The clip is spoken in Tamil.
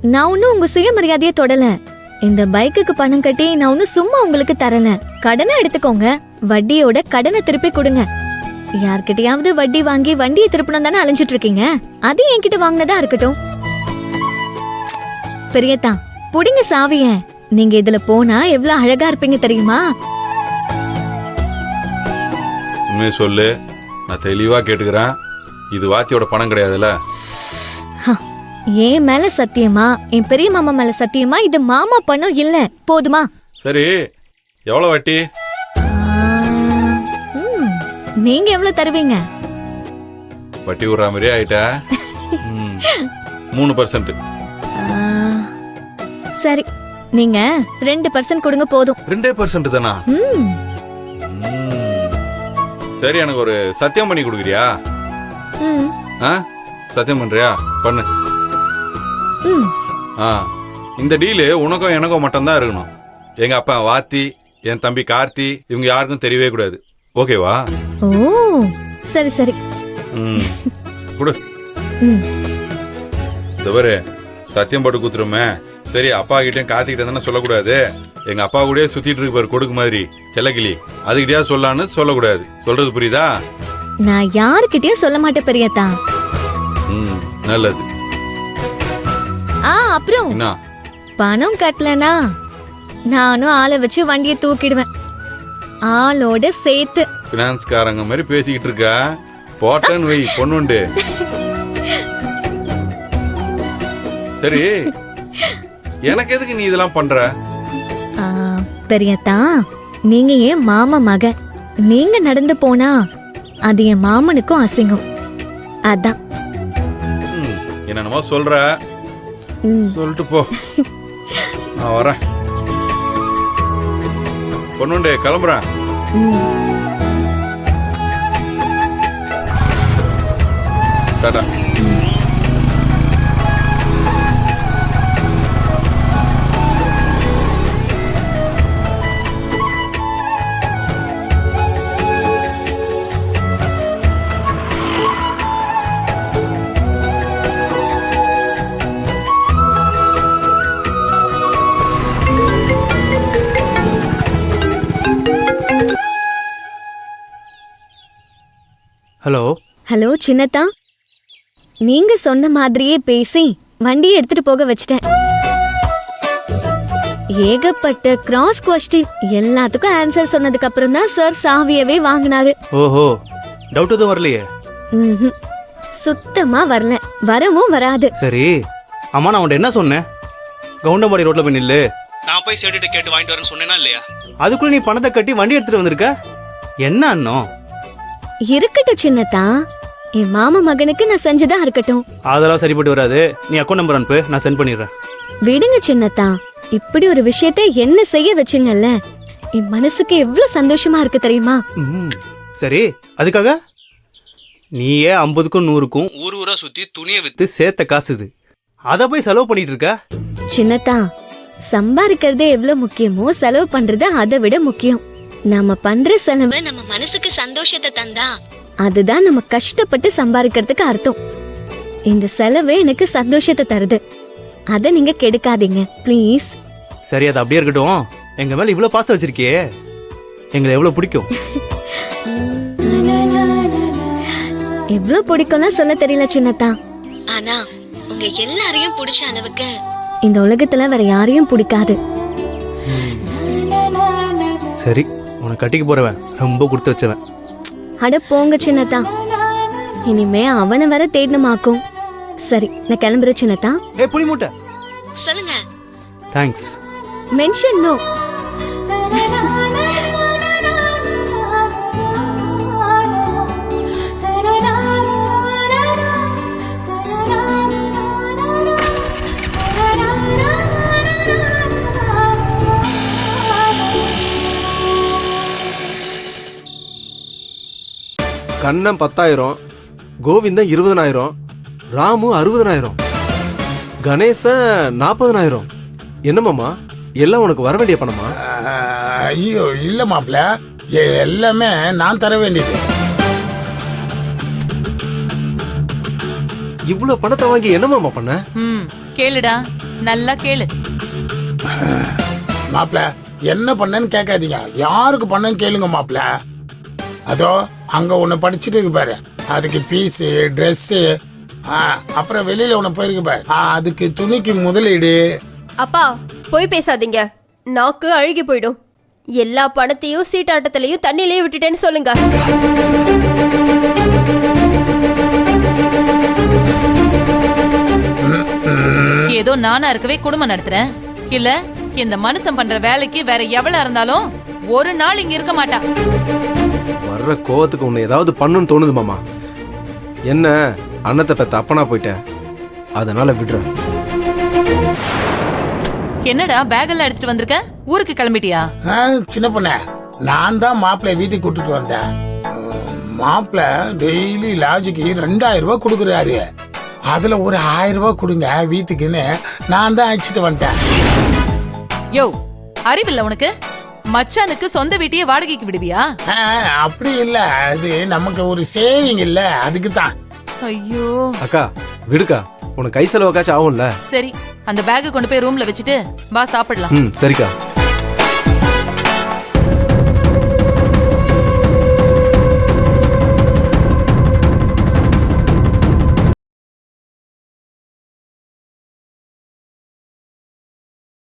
நான் ஒன்னும் உங்க சுயமரியாதையை தொடல. இந்த பைக்குக்கு பணம் கட்டி நான் ஒன்னும் சும்மா உங்களுக்கு தரல. கடனை எடுத்துக்கோங்க, வட்டியோட கடனை திருப்பி கொடுங்க. யார்கிட்டயாவது வட்டி வாங்கி வண்டியை திருப்பணும் தானே அலைஞ்சிட்டு இருக்கீங்க. அது என்கிட்ட வாங்கினதா இருக்கட்டும். பெரியத்தா, புடிங்க சாவிய. நீங்க இதுல போனா எவ்வளவு அழகா இருப்பீங்க தெரியுமா? உண்மையை சொல்லு, நான் தெளிவா கேட்டுக்கிறேன். இது வாத்தியோட பணம் கிடையாதுல்ல? என் மேல சத்தியமா, என் பெரிய மாமா மேல சத்தியமா, இது மாமா பணம் இல்ல. போதுமா? சரி, எவ்வளவு வட்டி? நீங்க எவ்வளவு தருவீங்க? வட்டி விடுற மாதிரியே ஆயிட்ட. 3%. சரி, நீங்க 2% கொடுங்க போதும். 2% தானா? சரி, எனக்கு ஒரு சத்தியம் பண்ணி கொடுக்குறியா? சத்தியம் பண்றியா? பண்ணு. இந்த டீலு உனக்கும் எனக்கும் மட்டும்தான் இருக்கணும். எங்க அப்பா வாத்தி, என் தம்பி கார்த்தி, இவங்க யாருக்கும் தெரியவே கூடாது. ஓகேவா? ஓ, சரி சரி. குடு. தவறு சத்தியம் போட்டு குத்துருமே. சரி, அப்பா கிட்டயும் கார்த்திகிட்ட தானே சொல்லக்கூடாது. எங்க அப்பா கூட சுத்திட்டு இருக்கு பாரு கொடுக்கு மாதிரி செல்லக்கிளி, அதுகிட்டயா சொல்லான்னு சொல்லக்கூடாது. சொல்றது புரியுதா? நான் யாருக்கிட்டயும் சொல்ல மாட்டேன் பெரியத்தா. நல்லது. அப்புறம் என்ன? பணம் கட்டலனா நானும் ஆளை வச்சு வண்டியை தூக்கிடுவேன், ஆளோட சேர்த்து. பினான்ஸ்காரங்க மாதிரி பேசிக்கிட்டு இருக்கா. போட்டேன்னு வை பொண்ணுண்டு. சரி, எனக்கு எதுக்கு நீ இதெல்லாம் பண்ற? பெரியத்தா, நீங்க ஏன் மாமா மக, நீங்க நடந்து போனா அது என் மாமனுக்கும் அசிங்கம். அதான். என்னமா சொல்ற? சொல்லிட்டு போ, நான் வரேன். பொண்ணுண்டு கிளம்புறேன். டாடா. ஹலோ. ஹலோ சின்னத்தா, நீங்க சொன்ன மாதிரியே பேசி வண்டியை எடுத்துட்டு போக வச்சிட்டேன். ஏகப்பட்ட கிராஸ் கொஸ்டின், எல்லாத்துக்கும் ஆன்சர் சொன்னதுக்கு அப்புறம் தான் சார் சாவியவே வாங்கினாரு. ஓஹோ, டவுட் எதுவும் வரலையே? சுத்தமா வரல, வரவும் வராது. சரி, அம்மா நான் உன்ட்ட என்ன சொன்னேன்? கவுண்டம்பாடி ரோட்ல போய் நில்லு, நான் போய் சேட்டுட்ட கேட்டு வாங்கிட்டு வரேன்னு சொன்னேனா இல்லையா? அதுக்குள்ள நீ பணத்தை கட்டி வண்டி எடுத்துட்டு வந்திருக்க. என்ன அண்ணம்? இருக்கட்டும் சின்னத்தா, என் மாமா மகனுக்கு நான் செஞ்சதா இருக்கட்டும். அதெல்லாம் சரிப்பட்டு வராது. நீ அக்கௌண்ட் நம்பர் அனுப்பு, நான் சென்ட் பண்ணிடுறேன். விடுங்க சின்னத்தா, இப்படி ஒரு விஷயத்தை என்ன செய்ய வச்சுங்கல்ல, என் மனசுக்கு எவ்வளவு சந்தோஷமா இருக்கு தெரியுமா? சரி, அதுக்காக நீயே 50க்கும் 100க்கும் ஊர் ஊரா சுத்தி துணியை வித்து சேர்த்த காசு இது, அத போய் செலவு பண்ணிட்டு இருக்க. சின்னத்தா, சம்பாதிக்கிறதே எவ்வளவு முக்கியமோ செலவு பண்றது அதை விட முக்கியம். நாம பண்ற செலவு நம்ம மனசுக்கு சந்தோஷத்தை தந்தா அதுதான் நம்ம கஷ்டப்பட்டு சம்பாதிக்கிறதுக்கு அர்த்தம். இந்த செலவு எனக்கு சந்தோஷத்தை தருது, அத நீங்க கெடுக்காதீங்க ப்ளீஸ். சரி, அது அப்படியே இருக்கட்டும். எங்க மேல இவ்வளவு பாசம் வச்சிருக்கியே, எங்களை எவ்வளவு பிடிக்கும். எவ்வளவு பிடிக்கும்லாம் சொல்ல தெரியல சின்னத்தா, ஆனா உங்க எல்லாரையும் பிடிச்ச அளவுக்கு இந்த உலகத்துல வேற யாரையும் பிடிக்காது. சரி, உனக்கு கட்டிக்கு போறவன் ரொம்ப கொடுத்து வச்சவன். அட போங்க சின்னத்தா, இனிமே அவனை வர தேடணுமாக்கும். சரி, நான் கிளம்புறேன் சின்னத்தா. புளி மூட்டை சொல்லுங்க. Thanks. Mention no. Kannan 10,000, Govindan 20,000, Ramu 60,000, Ganesan 40,000. என்னமாமா, எல்லாம் உனக்கு வர வேண்டிய பணமா? ஐயோ இல்ல மாப்ள, எல்லாமே நான் தர வேண்டியது. இவ்வளவு பணத்தை வாங்கி என்னமாமா பண்ண? கேளுடா, நல்லா கேளு. மாப்பிள்ள என்ன பண்ணேன்னு கேட்காதீங்க, யாருக்கு பண்ணேன்னு கேளுங்க மாப்பிள்ள. அதோ அங்க ஒன்று படிச்சுட்டு இருக்கு பாரு, அதுக்கு பீஸு ட்ரெஸ்ஸு, அப்புறம் வெளியில ஒன்று போயிருக்கு பாரு, அதுக்கு துணிக்கு முதலீடு. அப்பா போய் பேசாதீங்க, நாக்கு அழுகி போயிடும். எல்லா பணத்தையும் சீட்டாட்டத்திலையும் தண்ணியிலேயே விட்டுட்டேன்னு சொல்லுங்க. ஏதோ நானா இருக்கவே குடும்பம் நடத்துறேன், இல்ல இந்த மனுஷன் பண்ற வேலைக்கு வேற எவ்வளவு இருந்தாலும் ஒரு நாள் இங்க இருக்க மாட்டா. வர்ற கோவத்துக்கு உன்னை ஏதாவது பண்ணுன்னு தோணுது மாமா. என்ன அண்ணத்தை பெத்த அப்பனா போயிட்டேன், அதனால விடுறேன். என்னடா பேக் எல்லாம் எடுத்துட்டு வந்திருக்க? ஊருக்கு கிளம்பிட்டியா? சின்ன பொண்ண, நான் தான் மாப்பிள்ளை வீட்டுக்கு கூட்டிட்டு வந்தேன். மாப்பிள்ளை டெய்லி லாஜுக்கு 2000 ரூபாய் கொடுக்குறாரு. அதுல ஒரு 1000 ரூபாய் கொடுங்க வீட்டுக்குன்னு நான் தான் அழைச்சிட்டு வந்துட்டேன். யோ, அறிவில்ல உனக்கு? மச்சானுக்கு சொந்த வீட்டையே வாடகைக்கு விடுவியா? அப்படி இல்ல, அது நமக்கு ஒரு சேவிங் இல்ல, அதுக்கு தான். ஐயோ அக்கா விடுக்கா, உனக்கு கை செலவுக்காச்சும் ஆகும்ல. சரி, அந்த பேக்கை கொண்டு போய் ரூம்ல வச்சுட்டு வா சாப்பிடலாம். சரிக்கா.